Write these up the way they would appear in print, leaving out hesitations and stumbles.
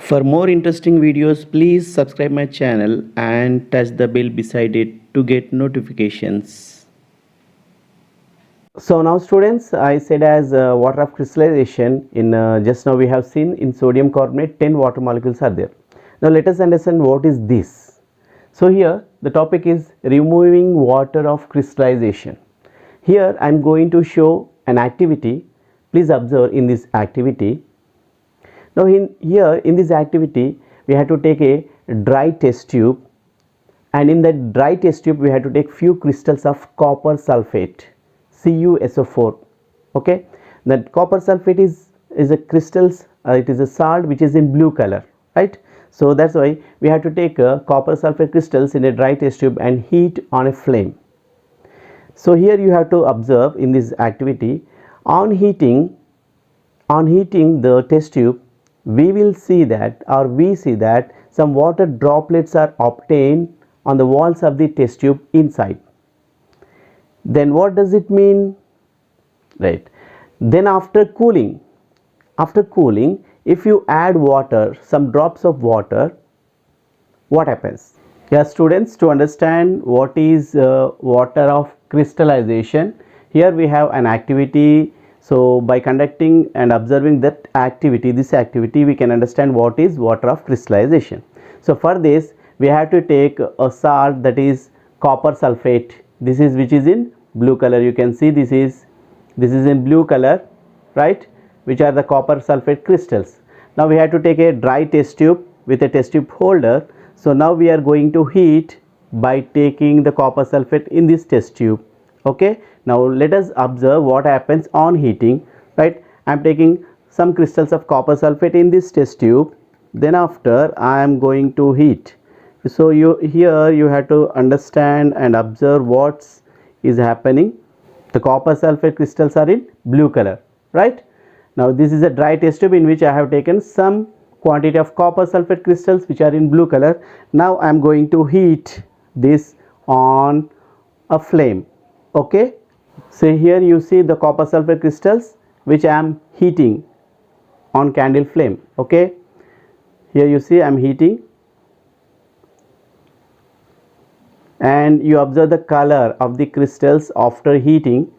For more interesting videos, please subscribe my channel and touch the bell beside it to get notifications. So now students, I said as water of crystallization in just now we have seen in sodium carbonate 10 water molecules are there. Now let us understand what is this. So here the topic is removing water of crystallization. Here I am going to show an activity. Please observe in this activity. Now in this activity we have to take a dry test tube, and in that dry test tube we have to take few crystals of copper sulfate CuSO4. Okay, that copper sulfate is a crystals, it is a salt which is in blue color, right? So that's why we have to take copper sulfate crystals in a dry test tube and heat on a flame. So here you have to observe in this activity, on heating the test tube, we see that some water droplets are obtained on the walls of the test tube inside. Then what does it mean? Right. Then after cooling, if you add water, some drops of water, what happens? Yeah, students, to understand what is water of crystallization, here we have an activity. So by conducting and observing that activity, we can understand what is water of crystallization. So for this we have to take a salt, that is copper sulfate. This is which is in blue color. You can see this is in blue color, right, which are the copper sulfate crystals. Now we have to take a dry test tube with a test tube holder. So now we are going to heat by taking the copper sulfate in this test tube. Okay, now let us observe what happens on heating, right? I am taking some crystals of copper sulfate in this test tube, then after I am going to heat. So here you have to understand and observe what is happening. The copper sulfate crystals are in blue color, right? Now this is a dry test tube in which I have taken some quantity of copper sulfate crystals which are in blue color. Now I am going to heat this on a flame. Okay, so here you see the copper sulfate crystals which I am heating on candle flame. Okay, here you see I am heating, and you observe the color of the crystals after heating,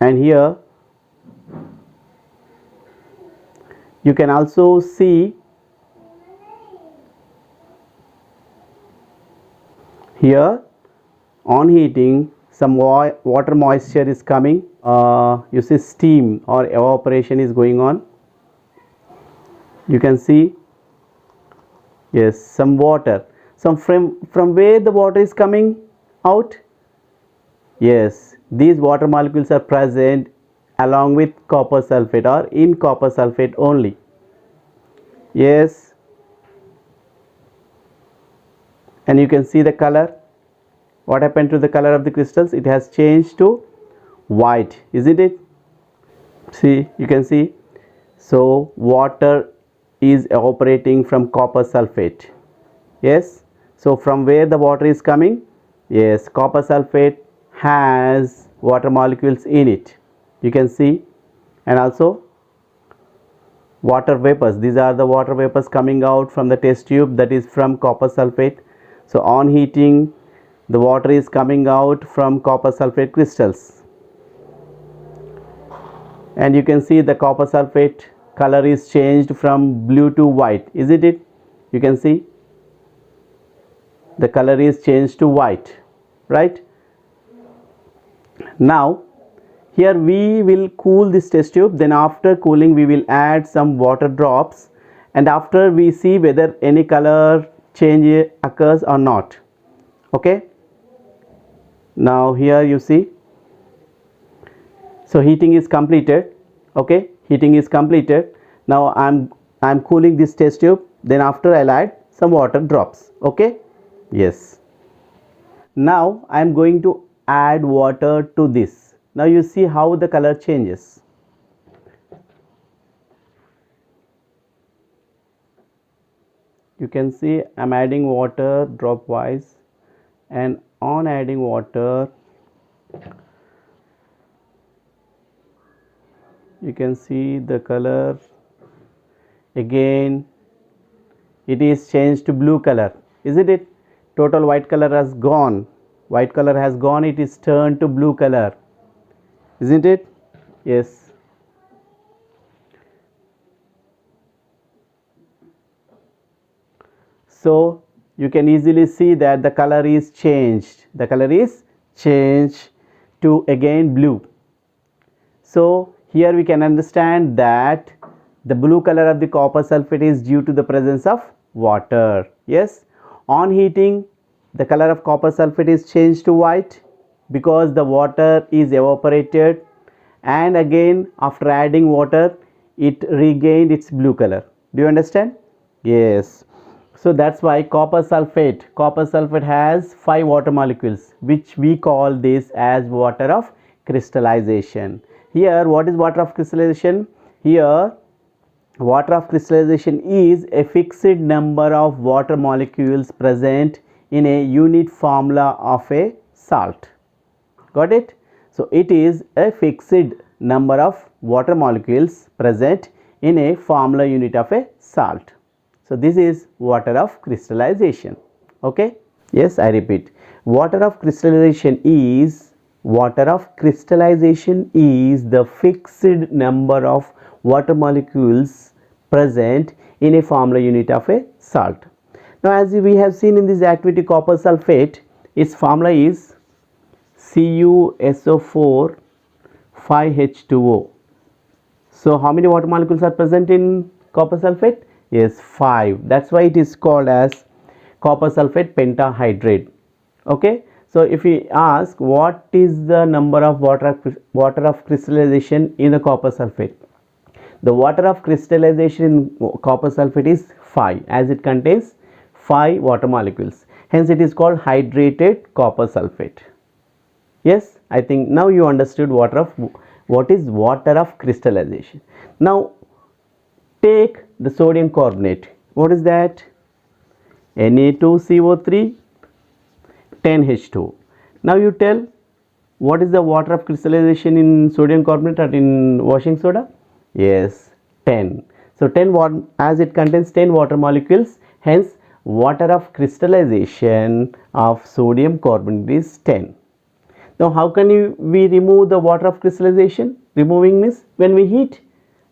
and here you can also see here on heating some water moisture is coming. You see steam or evaporation is going on. You can see, yes, some water. From where the water is coming out? Yes, these water molecules are present along with copper sulfate or in copper sulfate only. Yes, and you can see the color. What happened to the color of the crystals? It has changed to white, isn't it? See, you can see. So water is evaporating from copper sulfate. Yes, so from where the water is coming? Yes, copper sulfate has water molecules in it, you can see. And also water vapors, these are the water vapors coming out from the test tube, that is from copper sulfate. So on heating the water is coming out from copper sulfate crystals, and you can see the copper sulfate color is changed from blue to white, isn't it? You can see the color is changed to white, right? Now here we will cool this test tube, then after cooling we will add some water drops, and after we see whether any color change occurs or not. Okay, now here you see, so heating is completed. Okay, heating is completed. Now I'm cooling this test tube, then after I'll add some water drops. Okay, yes, now I'm going to add water to this. Now you see how the color changes. You can see I'm adding water drop wise, and on adding water you can see the color again it is changed to blue color, isn't it? Total white color has gone. White color has gone, it is turned to blue color, isn't it? Yes. So you can easily see that the color is changed. The color is changed to again blue. So here we can understand that the blue color of the copper sulfate is due to the presence of water. Yes. On heating, the color of copper sulfate is changed to white because the water is evaporated, and again after adding water it regained its blue color. Do you understand? Yes. So that's why copper sulfate has 5 water molecules, which we call this as water of crystallization. Here, what is water of crystallization? Here, water of crystallization is a fixed number of water molecules present in a unit formula of a salt. Got it? So it is a fixed number of water molecules present in a formula unit of a salt. So this is water of crystallization. Okay? Yes, I repeat. Water of crystallization is the fixed number of water molecules present in a formula unit of a salt. Now as we have seen in this activity, copper sulfate, its formula is CuSO4 5H2O. So how many water molecules are present in copper sulfate? Yes, 5. That's why it is called as copper sulfate pentahydrate. Okay. So if we ask what is the number of water of crystallization in the copper sulfate, the water of crystallization in copper sulfate is 5, as it contains 5 water molecules. Hence it is called hydrated copper sulfate. Yes, I think now you understood what is water of crystallization. Now take the sodium carbonate. What is that? Na2CO3 10H2O. Now you tell, what is the water of crystallization in sodium carbonate or in washing soda? Yes, 10. So 10 as it contains 10 water molecules, hence water of crystallization of sodium carbonate is 10. Now how can we remove the water of crystallization? Removing means when we heat,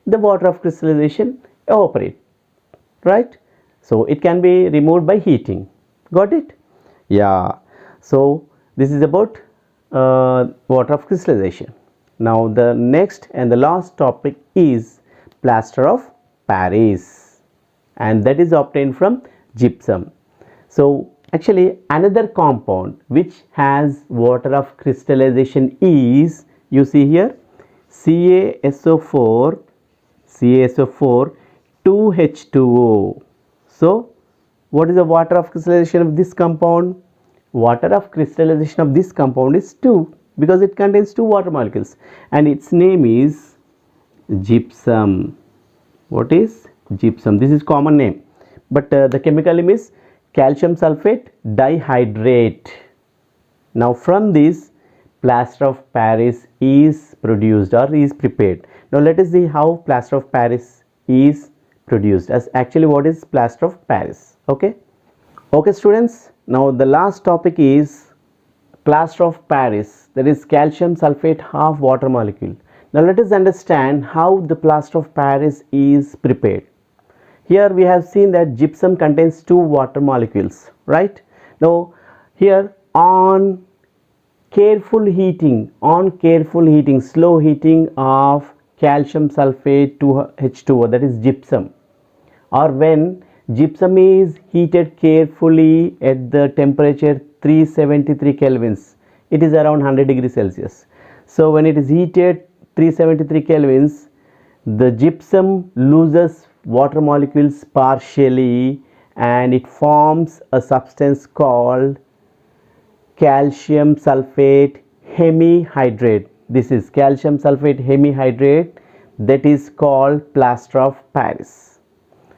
the water of crystallization evaporate, right? So it can be removed by heating. Got it? Yeah. So this is about water of crystallization. Now the next and the last topic is plaster of Paris, and that is obtained from gypsum. So actually another compound which has water of crystallization is, you see here, CaSO4 2H2O. So what is the water of crystallization of this compound? Water of crystallization of this compound is 2 because it contains 2 water molecules, and its name is gypsum. What is gypsum? This is common name, but the chemical name is calcium sulfate dihydrate. Now from this, plaster of Paris is produced or is prepared. Now let us see how plaster of Paris is produced. As actually, what is plaster of Paris? Okay students, now the last topic is plaster of Paris, that is calcium sulfate half water molecule. Now let us understand how the plaster of Paris is prepared. Here we have seen that gypsum contains 2 water molecules, right? Now here on careful heating, slow heating of calcium sulfate to H2O, that is gypsum, or when gypsum is heated carefully at the temperature 373 kelvins, it is around 100 degrees Celsius. So when it is heated 373 kelvins, the gypsum loses water molecules partially and it forms a substance called calcium sulfate hemihydrate. This is calcium sulfate hemihydrate, that is called plaster of Paris,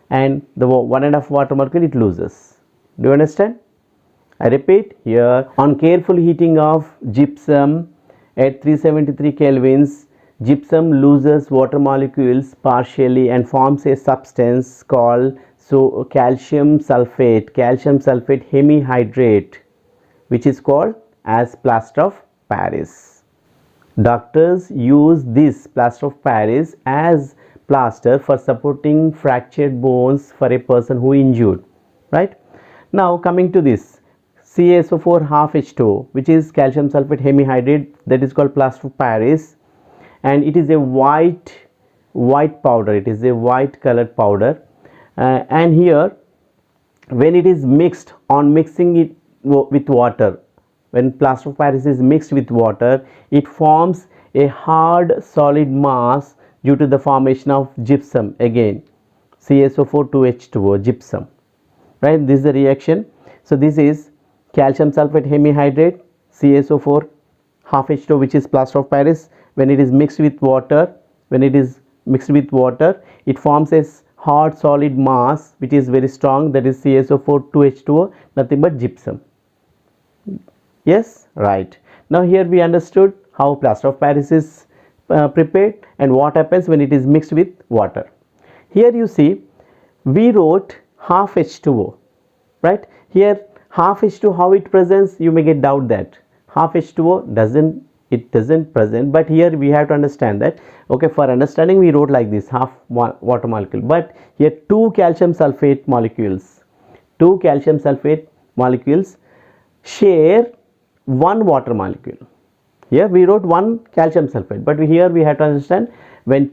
and the 1.5 water molecule it loses. Do you understand? I repeat, here on careful heating of gypsum at 373 kelvins, gypsum loses water molecules partially and forms a substance called So calcium sulfate hemihydrate, which is called as plaster of Paris. Doctors use this plaster of Paris as plaster for supporting fractured bones for a person who injured, right? Now coming to this CaSO4 half H2O, which is calcium sulfate hemihydrate, that is called plaster of Paris, and it is a white powder, it is a white colored powder, and here when it is mixed, on mixing it with water, when plaster of Paris is mixed with water, it forms a hard solid mass due to the formation of gypsum, again CaSO4 2H2O, gypsum, right? This is the reaction. So this is calcium sulfate hemihydrate, CaSO4 half H2O, which is plaster of Paris. When it is mixed with water, it forms a hard solid mass which is very strong, that is CaSO4 2H2O, nothing but gypsum. Yes, right. Now here we understood how plaster of Paris is prepared and what happens when it is mixed with water. Here you see we wrote half H2O, right? Here half H2O, how it presents, you may get doubt that half H2O doesn't present, but here we have to understand that, okay, for understanding we wrote like this, half water molecule, but here two calcium sulfate molecules share one water molecule. Here we wrote one calcium sulfate, but here we have to understand when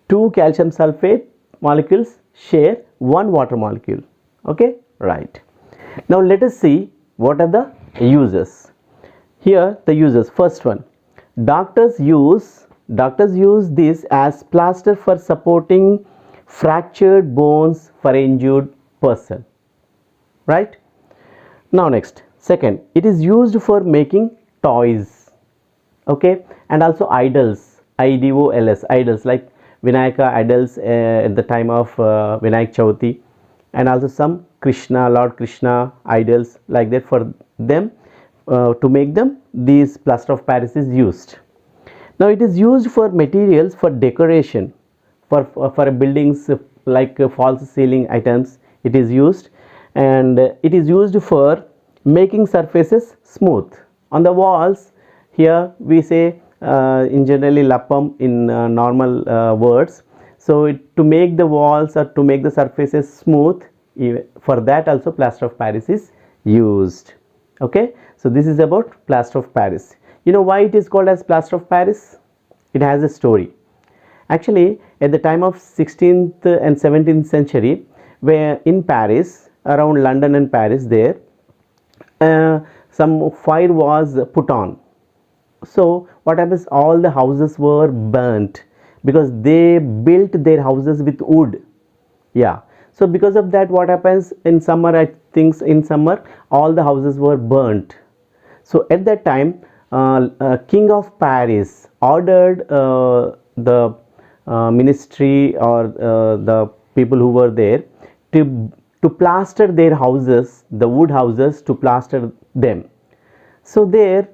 two calcium sulfate molecules share one water molecule. Okay, right. Now let us see what are the uses. Here the uses, first one, doctors use this as plaster for supporting fractured bones for injured person, right? Now next, second, it is used for making toys, okay, and also idols, IDOLS, idols like Vinayaka idols at the time of Vinayak Chauthi, and also some Lord Krishna idols, like that. For them, to make them, these plaster of Paris is used. Now it is used for materials for decoration, for buildings, like false ceiling items it is used, and it is used for making surfaces smooth on the walls. Here we say in generally lappam in normal words. So to make the walls or to make the surfaces smooth, for that also plaster of Paris is used. Okay, so this is about plaster of Paris. You know why it is called as plaster of Paris? It has a story. Actually, at the time of 16th and 17th century, where in Paris, around London and Paris, there some fire was put on. So what happens, all the houses were burnt because they built their houses with wood. Yeah, so because of that, what happens in summer, I think in summer all the houses were burnt. So at that time, King of Paris ordered the ministry or the people who were there to plaster their houses, the wood houses, to plaster them. So there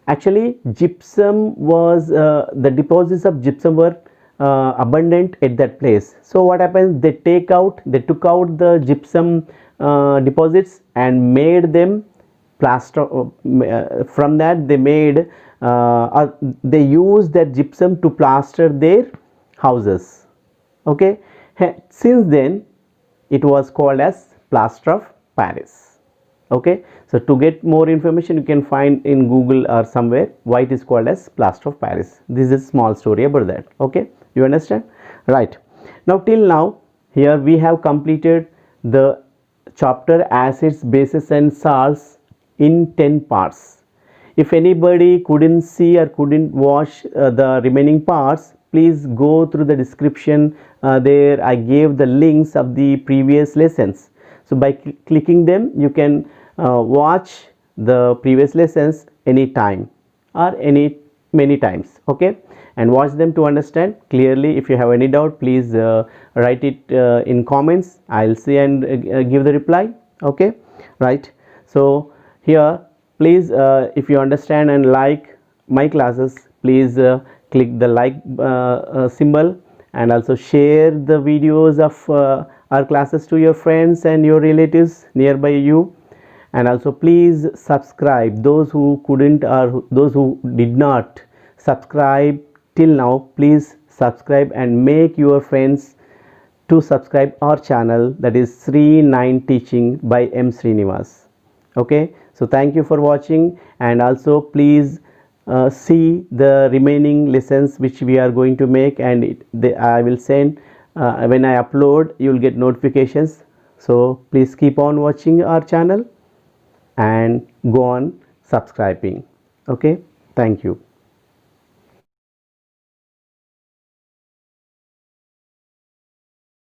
actually gypsum was the deposits of gypsum were abundant at that place. So what happens, they took out the gypsum deposits and made them plaster. From that they made they used that gypsum to plaster their houses. Okay, since then it was called as plaster of Paris. Okay, so to get more information, you can find in Google or somewhere why it is called as plaster of Paris. This is a small story about that. Okay, you understand, right? Now till now, here we have completed the chapter acids, bases and salts in 10 parts. If anybody couldn't see or couldn't watch the remaining parts, please go through the description. There I gave the links of the previous lessons. So by clicking them, you can watch the previous lessons anytime or many times. Okay, and watch them to understand clearly. If you have any doubt, please write it in comments. I'll see and give the reply. Okay, right? So here, please, if you understand and like my classes, please click the like symbol, and also share the videos of our classes to your friends and your relatives nearby you. And also please subscribe, those who couldn't or those who did not subscribe till now, please subscribe and make your friends to subscribe our channel, that is Sri 9 Teaching by M. Srinivas. Okay, so thank you for watching, and also please see the remaining lessons which we are going to make, and I will send when I upload, you will get notifications. So please keep on watching our channel and go on subscribing. Okay, thank you.